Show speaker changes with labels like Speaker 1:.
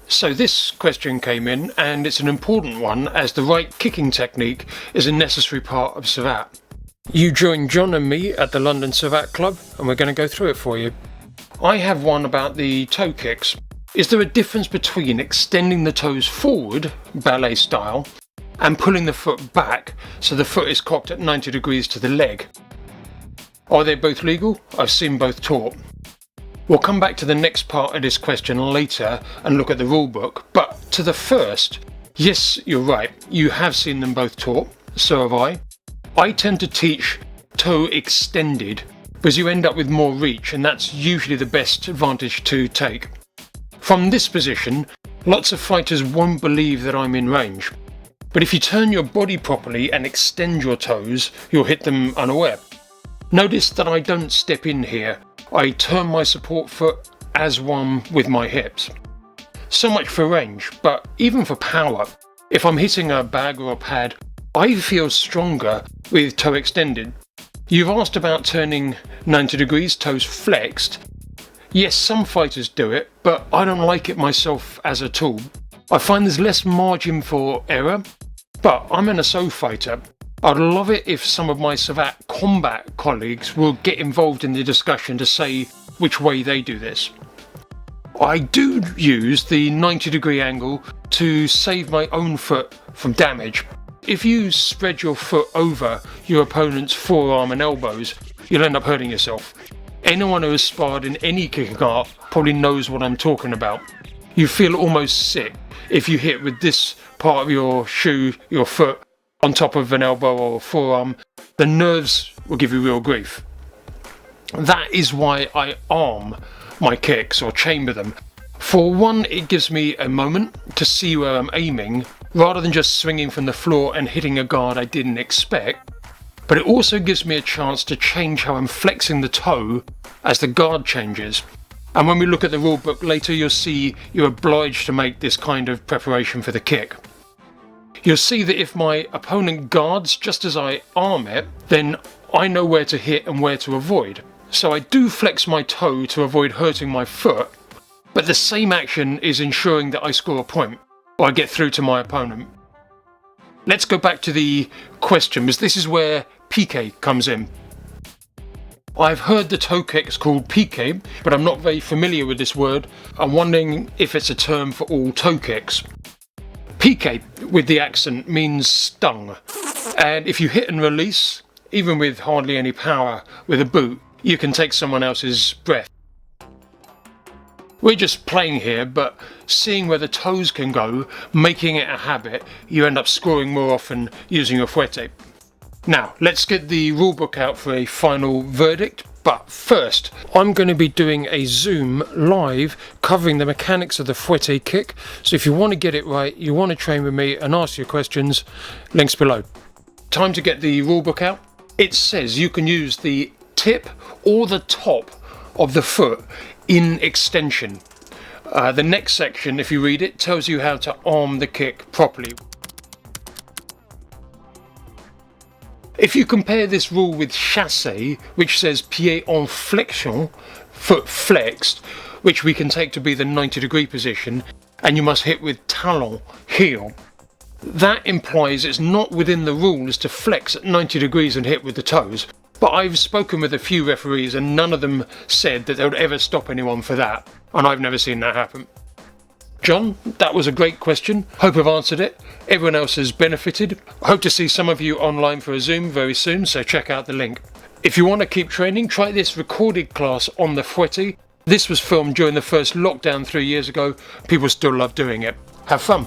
Speaker 1: So this question came in, and it's an important one as the right kicking technique is a necessary part of Savate. You join John and me at the London Savate Club and we're going to go through it for you. I have one about the toe kicks. Is there a difference between extending the toes forward, ballet style, and pulling the foot back so the foot is cocked at 90 degrees to the leg? Are they both legal? I've seen both taught. We'll come back to the next part of this question later and look at the rule book, but to the first, yes, you're right, you have seen them both taught, so have I. I tend to teach toe extended because you end up with more reach, and that's usually the best advantage to take. From this position, lots of fighters won't believe that I'm in range, but if you turn your body properly and extend your toes, you'll hit them unaware. Notice that I don't step in here. I turn my support foot as one with my hips. So much for range, but even for power, if I'm hitting a bag or a pad, I feel stronger with toe extended. You've asked about turning 90 degrees, toes flexed. Yes, some fighters do it, but I don't like it myself as a tool. I find there's less margin for error, but I'm an assault fighter. I'd love it if some of my Savate combat colleagues will get involved in the discussion to say which way they do this. I do use the 90-degree angle to save my own foot from damage. If you spread your foot over your opponent's forearm and elbows, you'll end up hurting yourself. Anyone who has sparred in any kicking art probably knows what I'm talking about. You feel almost sick if you hit with this part of your shoe, your foot, on top of an elbow or forearm. The nerves will give you real grief. That is why I arm my kicks or chamber them. For one, it gives me a moment to see where I'm aiming rather than just swinging from the floor and hitting a guard I didn't expect, but it also gives me a chance to change how I'm flexing the toe as the guard changes. And when we look at the rule book later, you'll see you're obliged to make this kind of preparation for the kick. You'll see that if my opponent guards just as I arm it, then I know where to hit and where to avoid. So I do flex my toe to avoid hurting my foot, but the same action is ensuring that I score a point or I get through to my opponent. Let's go back to the question, because this is where piqué comes in. I've heard the toe kicks called piqué, but I'm not very familiar with this word. I'm wondering if it's a term for all toe kicks. Piqué, with the accent, means stung, and if you hit and release, even with hardly any power with a boot, you can take someone else's breath. We're just playing here, but seeing where the toes can go, making it a habit, you end up scoring more often using your fouette. Now, let's get the rulebook out for a final verdict. But first, I'm going to be doing a Zoom live covering the mechanics of the fouette kick. So if you want to get it right, you want to train with me and ask your questions, links below. Time to get the rulebook out. It says you can use the tip or the top of the foot in extension. The next section, if you read it, tells you how to arm the kick properly. If you compare this rule with chassé, which says pied en flexion, foot flexed, which we can take to be the 90-degree position, and you must hit with talon, heel, that implies it's not within the rules to flex at 90 degrees and hit with the toes. But I've spoken with a few referees and none of them said that they would ever stop anyone for that, and I've never seen that happen. John, that was a great question. Hope I've answered it. Everyone else has benefited. Hope to see some of you online for a Zoom very soon, so check out the link. If you want to keep training, try this recorded class on the fouette. This was filmed during the first lockdown 3 years ago. People still love doing it. Have fun.